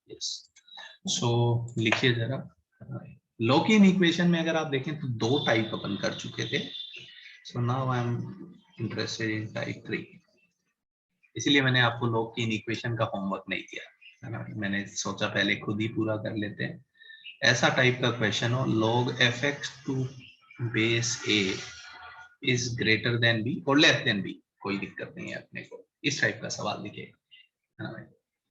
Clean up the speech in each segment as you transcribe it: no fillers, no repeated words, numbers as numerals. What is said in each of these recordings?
Yes, सो लिखिए जरा। Login equation में अगर आप देखें तो दो टाइप अपन कर चुके थे। So now I am interested in type 3, इसीलिए मैंने आपको लॉकिन इक्वेशन का होमवर्क नहीं दिया, है ना। मैंने सोचा पहले खुद ही पूरा कर लेते हैं। ऐसा टाइप का क्वेश्चन हो, log fx to base a is greater than b और लेस देन b, कोई दिक्कत नहीं है अपने को, इस टाइप का सवाल दिखेगा।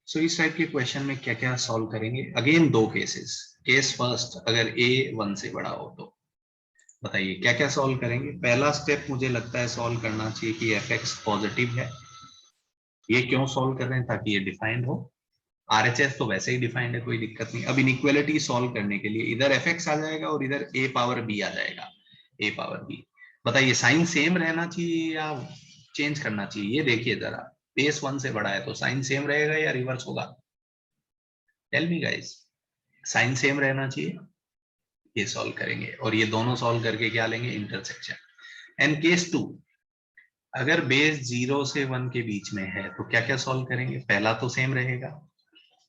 सो इस टाइप के क्वेश्चन में क्या क्या सॉल्व करेंगे, अगेन दो केसेस। केस फर्स्ट, अगर a 1 से बड़ा हो तो बताइए क्या क्या सॉल्व करेंगे। पहला स्टेप मुझे लगता है सॉल्व करना चाहिए कि fx पॉजिटिव है। ये क्यों सॉल्व कर रहे हैं, ताकि ये डिफाइंड हो। आरएचएस तो वैसे ही डिफाइंड है, कोई दिक्कत नहीं। अब इनइक्वालिटी सॉल्व करने के लिए इधर एफएक्स आ जाएगा और इधर ए पावर बी आ जाएगा, ए पावर बी। बताइए साइन सेम रहना चाहिए या चेंज करना चाहिए, ये देखिए जरा। बेस 1 से बड़ा है तो साइन सेम रहेगा या रिवर्स होगा, tell me guys. Sign same रहना चाहिए, ये सॉल्व करेंगे और ये दोनों सॉल्व करके क्या लेंगे, इंटरसेक्शन। एंड केस 2, अगर बेस 0 से 1 के बीच में है तो क्या क्या सॉल्व करेंगे। पहला तो सेम रहेगा,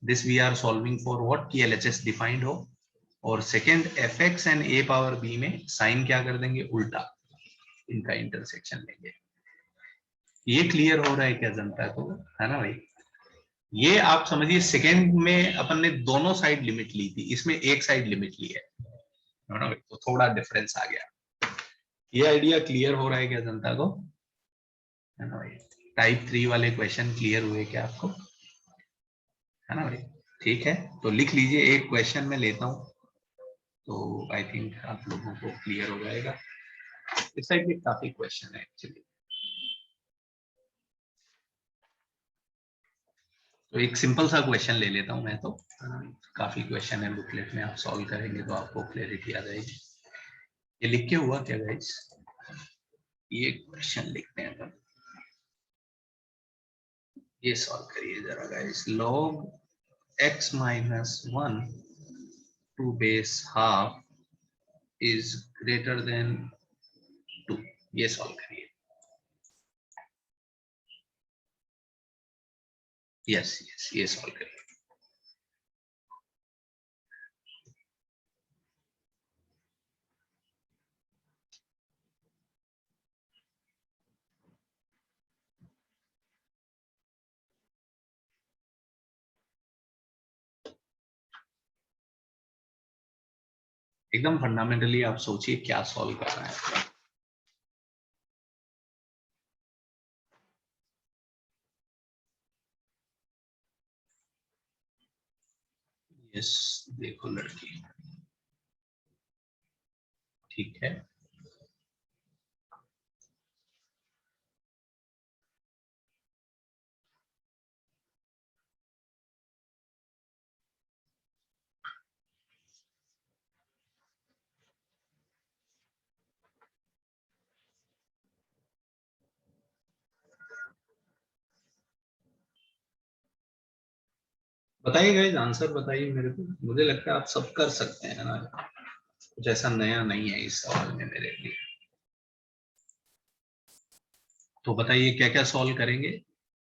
this we are solving for what, कि एलएचएस डिफाइंड हो। और second, F X and A power B में साइन क्या कर देंगे, उल्टा, इनका इंटरसेक्शन लेंगे। ये क्लियर हो रहा है क्या जनता को, है ना भाई। ये आप समझिए सेकंड में अपन ने दोनों साइड लिमिट ली थी, इसमें एक साइड लिमिट ली है ना भाई, तो थोड़ा डिफरेंस आ गया। ये आइडिया क्लियर हो रहा है क्या जनता को, है ना भाई। टाइप 3 वाले क्वेश्चन क्लियर हुए क्या आपको, है ना भाई। ठीक है, तो लिख लीजिए, एक क्वेश्चन में लेता हूं तो आई थिंक आप लोगों को क्लियर हो जाएगा। इस टाइप के काफी क्वेश्चन है एक्चुअली। तो एक सिंपल सा क्वेश्चन ले लेता हूं मैं तो, काफी क्वेश्चन है बुकलेट में, आप सॉल्व करेंगे तो आपको क्लैरिटी आ जाएगी। ये लिख के हुआ क्या गाइस, ये क्वेश्चन लिखते हैं तो ये सॉल्व करिए जरा guys. log x minus 1 to base half is greater than 2, ये सॉल्व करिए। यस यस, ये सॉल्व करिए। एकदम फंडामेंटली आप सोचिए क्या सॉल्व करना है। यस, देखो लड़की, ठीक है। बताइए गाइस, आंसर बताइए मेरे को, मुझे लगता है आप सब कर सकते हैं ना, कुछ ऐसा नया नहीं है इस सवाल में मेरे लिए। तो बताइए क्या क्या सॉल्व करेंगे,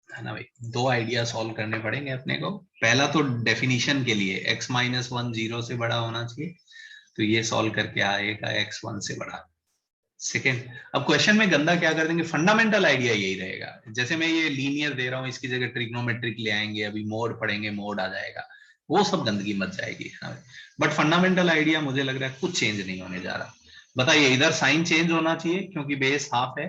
है ना भाई। दो आइडिया सॉल्व करने पड़ेंगे अपने को। पहला तो डेफिनेशन के लिए x माइनस 1 0 से बड़ा होना चाहिए, तो ये सॉल्व करके आएगा x 1 से बड़ा। सेकेंड, अब क्वेश्चन में गंदा क्या कर देंगे, फंडामेंटल आइडिया यही रहेगा। जैसे मैं ये लीनियर दे रहा हूँ, इसकी जगह ट्रिग्नोमेट्रिक ले आएंगे, अभी मोड पढ़ेंगे, मोड आ जाएगा, वो सब गंदगी मच जाएगी। बट फंडामेंटल आइडिया मुझे लग रहा है कुछ चेंज नहीं होने जा रहा। बताइए, इधर साइन चेंज होना चाहिए क्योंकि बेस हाफ है,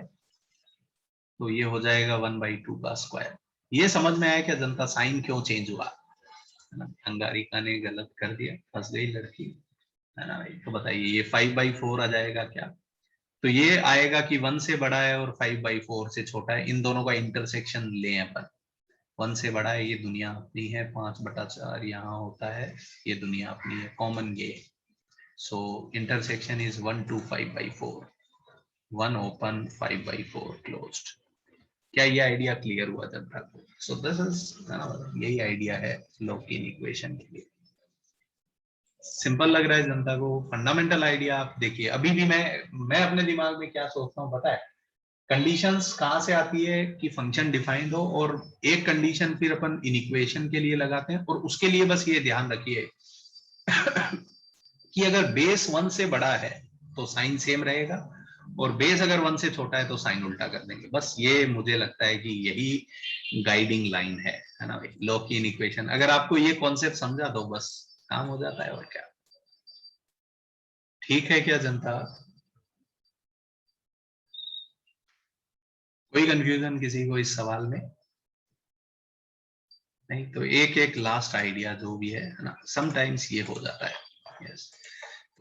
तो ये हो जाएगा 1/2 का स्क्वायर। ये समझ में आया क्या जनता, साइन क्यों चेंज हुआ, है ना। अंगारिका ने गलत कर दिया, फंस गई लड़की, है ना भाई। तो बताइए ये 5/4 आ जाएगा क्या, तो ये आएगा कि 1 से बड़ा है और 5/4 से छोटा है, इन दोनों का इंटरसेक्शन लें अपन। 1 से बड़ा है, ये दुनिया अपनी है, 5/4 यहाँ होता है, ये दुनिया अपनी है, कॉमन ये। So intersection is 1 to 5/4, 1 open 5/4 closed. क्या ये आइडिया क्लियर हुआ जनता को। सो दिस इज, यही आइडिया है लॉकिन इक्वेशन के लिए। सिंपल लग रहा है जनता को, फंडामेंटल आइडिया आप देखिए। अभी भी मैं अपने दिमाग में क्या सोचता हूँ पता है, कंडीशंस कहाँ से आती है कि फंक्शन डिफाइंड हो, और एक कंडीशन फिर अपन इनिक्वेशन के लिए लगाते हैं, और उसके लिए बस ये ध्यान रखिए कि अगर बेस 1 से बड़ा है तो साइन सेम रहेगा, और बेस अगर 1 से छोटा है तो साइन उल्टा कर देंगे। बस ये मुझे लगता है कि यही गाइडिंग लाइन है ना भाई, लॉकिन इक्वेशन। अगर आपको ये कॉन्सेप्ट समझा तो बस काम हो जाता है, और क्या। ठीक है क्या जनता? कोई कंफ्यूजन किसी को इस सवाल में? नहीं तो एक एक लास्ट आइडिया जो भी है ना, समटाइम्स ये हो जाता है। यस,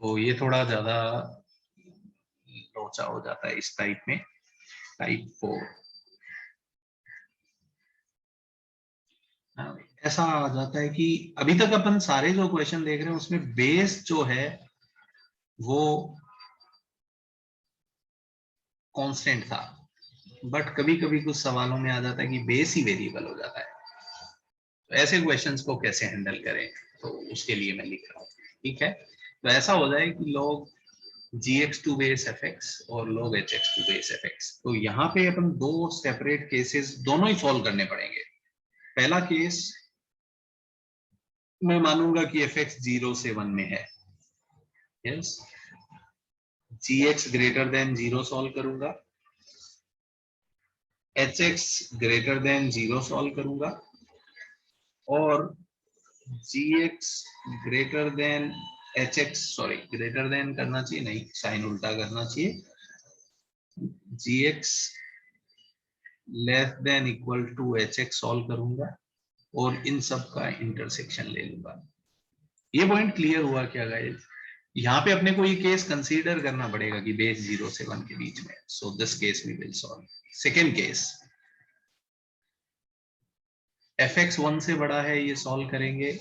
तो ये थोड़ा ज्यादा लोचा हो जाता है इस टाइप में, टाइप 4। ऐसा आ जाता है कि अभी तक अपन सारे जो क्वेश्चन देख रहे हैं उसमें बेस जो है वो कांस्टेंट था, बट कभी कभी कुछ सवालों में आ जाता है कि बेस ही वेरिएबल हो जाता है। तो ऐसे क्वेश्चंस को कैसे हैंडल करें, तो उसके लिए मैं लिख रहा हूँ। ठीक है, तो ऐसा हो जाए कि log gx to base fx और log hx to base fx, तो यहाँ पे अपन दो सेपरेट केसेस दोनों ही सॉल्व करने पड़ेंगे। पहला केस मैं मानूंगा कि fx 0 से 1 में है। Yes, gx greater than 0 solve करूंगा, hx ग्रेटर देन 0 सॉल्व करूंगा, और gx greater than hx, sorry greater than करना चाहिए, नहीं साइन उल्टा करना चाहिए, gx less than equal to hx solve करूंगा, और इन सब का इंटरसेक्शन ले लूंगा। ये पॉइंट क्लियर हुआ क्या गाइस? यहाँ पे अपने को ये केस कंसीडर करना पड़ेगा कि बेस 0 से 1 के बीच में। So this case we will solve. Second case, fx 1 से बड़ा है, ये सॉल्व करेंगे,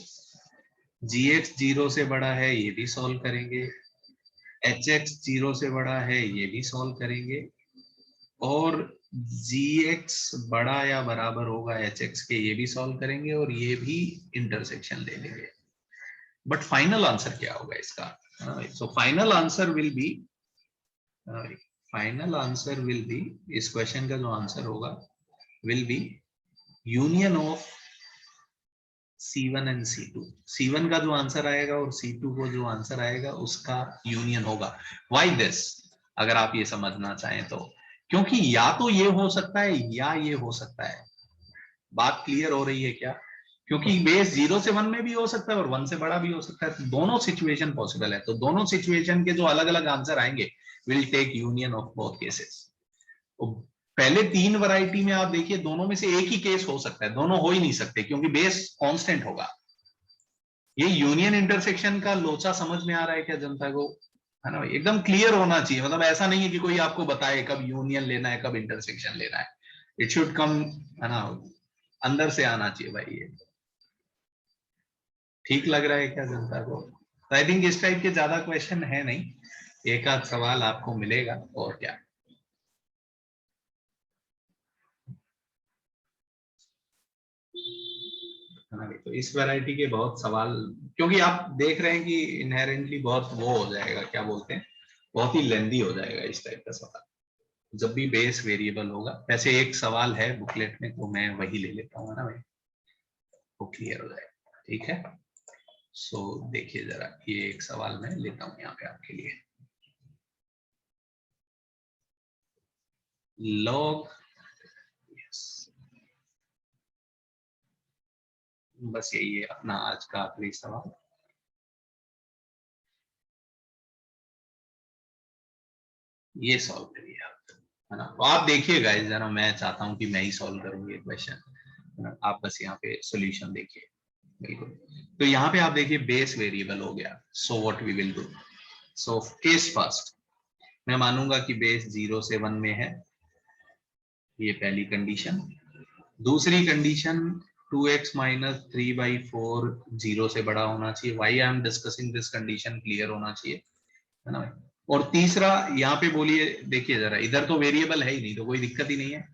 gx 0 से बड़ा है, ये भी सॉल्व करेंगे, hx 0 से बड़ा है, ये भी सॉल्व करेंगे, और gx बड़ा या बराबर होगा hx के, ये भी सॉल्व करेंगे, और ये भी इंटरसेक्शन ले लेंगे। बट फाइनल आंसर क्या होगा इसका? So final answer will be, final answer will be, इस क्वेश्चन का जो आंसर होगा will be union of C1 and C2। C1 का जो आंसर आएगा और C2 को जो आंसर आएगा उसका यूनियन होगा। व्हाई दिस, अगर आप ये समझना चाहें तो, क्योंकि या तो ये हो सकता है या ये हो सकता है। बात क्लियर हो रही है क्या? क्योंकि बेस 0 से 1 में भी हो सकता है और 1 से बड़ा भी हो सकता है, तो दोनों सिचुएशन पॉसिबल है। तो दोनों सिचुएशन के जो अलग अलग आंसर आएंगे will take union of both cases. पहले 3 वैरायटी में आप देखिए, दोनों में से एक ही केस हो सकता है, दोनों हो ही नहीं सकते क्योंकि बेस कांस्टेंट होगा। ये यूनियन इंटरसेक्शन का लोचा समझ में आ रहा है क्या जनता को? है ना, एकदम क्लियर होना चाहिए। मतलब ऐसा नहीं है कि कोई आपको बताए कब यूनियन लेना है कब इंटरसेक्शन लेना है। इट शुड कम, है ना, अंदर से आना चाहिए भाई। ये ठीक लग रहा है क्या जनता को? तो आई थिंक इस टाइप के ज्यादा क्वेश्चन है नहीं, एक आध सवाल आपको मिलेगा, और क्या। तो इस वैरायटी के बहुत सवाल, क्योंकि आप देख रहे हैं कि इनहेरेंटली बहुत वो हो जाएगा, क्या बोलते हैं, बहुत ही लेंदी हो जाएगा इस टाइप का सवाल जब भी बेस वेरिएबल होगा। वैसे एक सवाल है बुकलेट में, तो मैं वही ले लेता हूँ ना भाई, वो क्लियर हो जाएगा। ठीक है, सो देखिए जरा, ये एक सवाल मैं लेता हूँ यहाँ पे आपके लिए। लॉग, बस यही है अपना आज का आखिरी सवाल। ये सॉल्व करिए आप, है ना। तो आप देखिए गाइस, जरा मैं चाहता हूं कि मैं ही सॉल्व करूँ ये क्वेश्चन, आप बस यहाँ पे सॉल्यूशन देखिए। बिल्कुल, तो यहाँ पे आप देखिए बेस वेरिएबल हो गया। So what we will do, so case first, मैं मानूंगा कि बेस 0 से 1 में है, ये पहली कंडीशन। दूसरी कंडीशन 2x माइनस 3/4 0 से बड़ा होना चाहिए। Why I am discussing this condition, clear होना चाहिए, है ना। और तीसरा यहाँ पे बोलिए, देखिए जरा, इधर तो वेरिएबल है ही नहीं तो कोई दिक्कत ही नहीं है।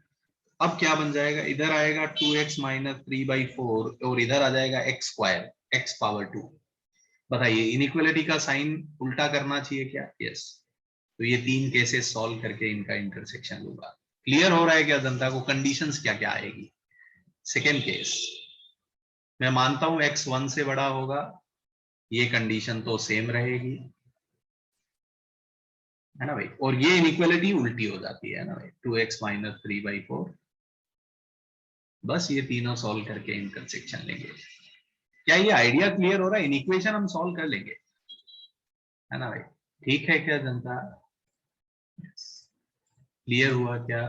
अब क्या बन जाएगा, इधर आएगा 2x माइनस 3/4 और इधर आ जाएगा x स्क्वायर, x पावर 2। बताइए, इनइक्वालिटी का साइन उल्टा करना चाहिए क्या? यस। तो ये 3 केसेस सॉल्व करके इनका इंटरसेक्शन लूंगा। क्लियर हो रहा है क्या जनता को? कंडीशंस क्या क्या आएगी? सेकेंड केस, मैं मानता हूं x 1 से बड़ा होगा, ये कंडीशन तो सेम रहेगी, है ना भाई। और ये इनइक्वालिटी उल्टी हो जाती है ना भाई, 2x माइनस 3/4। बस ये तीनों सॉल्व करके इंटरसेक्शन लेंगे। क्या ये आइडिया क्लियर हो रहा है? इनइक्वेशन हम सॉल्व कर लेंगे, है ना भाई। ठीक है क्या जनता? क्लियर हुआ क्या,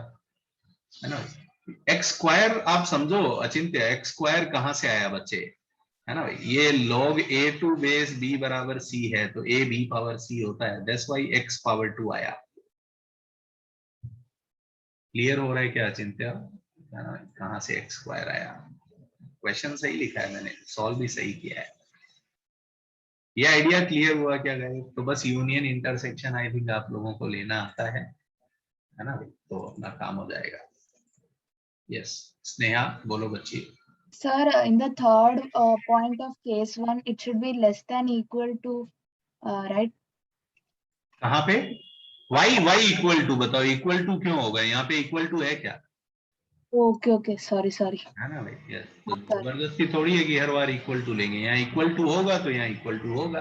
है ना भाई। एक्स स्क्वायर आप समझो अचिंत्य, एक्स स्क्वायर कहां से आया बच्चे, है ना भाई। ये log a to base b बराबर c है, तो a b पावर c होता है, दैट्स व्हाई x पावर 2 आया। क्लियर हो रहा है क्या अचिंत्य? है ना, कहां से एक्स स्क्वायर आया? क्वेश्चन सही लिखा है मैंने, सॉल्व भी सही किया है। ये आइडिया क्लियर हुआ क्या गाइस? तो बस यूनियन इंटरसेक्शन आई थिंक आप लोगों को लेना आता है ना भाई, तो अपना काम हो जाएगा। यस, स्नेहा बोलो बच्ची। Sir, in the third point of case 1, it should be less than equal to, right? कहाँ पे? y इक्वल टू, बताओ इक्वल टू क्यों होगा? यहाँ पे इक्वल टू है क्या? Okay, sorry. है ना भाई, यस। तो जबरदस्ती थोड़ी है कि हर बार इक्वल टू लेंगे, यहाँ इक्वल टू होगा तो यहाँ इक्वल टू होगा,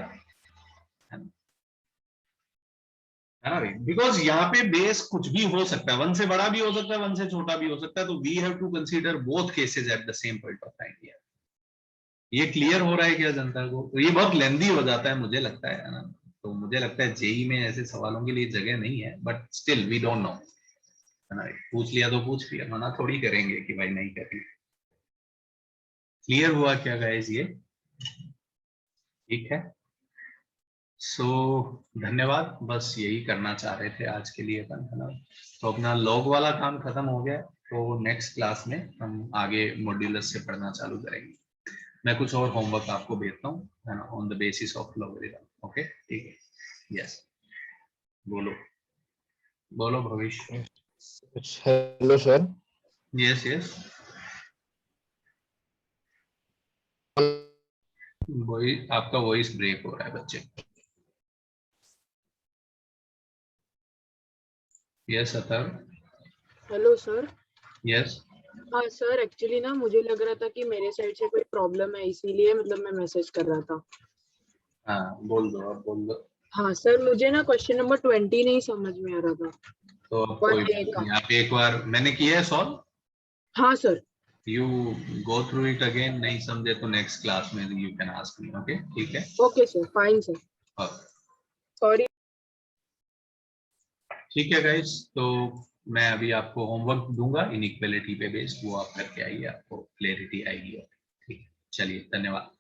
है ना भाई। बिकॉज यहाँ पे बेस कुछ भी हो सकता है, 1 से बड़ा भी हो सकता है, 1 से छोटा भी हो सकता है, तो we have to consider both cases at the same point of time. ये क्लियर हो रहा है क्या जनता को? तो ये बहुत लेंदी हो जाता है मुझे लगता है ना। तो मुझे लगता है जेई में ऐसे सवालों के लिए जगह नहीं है, but still we don't know, है ना। पूछ लिया तो पूछ लिया, मना थोड़ी करेंगे कि भाई नहीं करेंगे। क्लियर हुआ क्या गाइस ये? ठीक है। सो धन्यवाद, बस यही करना चाह रहे थे आज के लिए अपन, है ना। तो अपना लॉग वाला काम खत्म हो गया, तो नेक्स्ट क्लास में हम आगे मॉड्यूलस से पढ़ना चालू करेंगे। मैं कुछ और होमवर्क आपको भेजता हूँ, है ना, on the basis of logarithm. Okay, ठीक है। यस, बोलो बोलो भविष्य। Hello sir. यस यस, वही आपका वॉइस ब्रेक हो रहा है बच्चे। यस अतर। Hello sir. यस, हाँ सर, एक्चुअली ना मुझे लग रहा था कि मेरे साइड से कोई प्रॉब्लम है, इसीलिए मतलब मैं मैसेज कर रहा था। हाँ बोल दो, अब बोल दो। हाँ सर, मुझे ना क्वेश्चन नंबर 20 नहीं समझ में आ रहा था। तो अब कोई बात नहीं, आप एक बार मैंने किया है सॉल्व। हाँ sir. You go through it again, नहीं समझे तो नेक्स्ट क्लास में you can ask me. Okay, ठीक है। Okay sir, fine sir. Sorry. ठीक है गाइस, तो मैं अभी आपको होमवर्क दूंगा इनइक्वालिटी पे बेस्ड, वो आप करके आइए, आपको क्लैरिटी आएगी। ठीक है, चलिए धन्यवाद।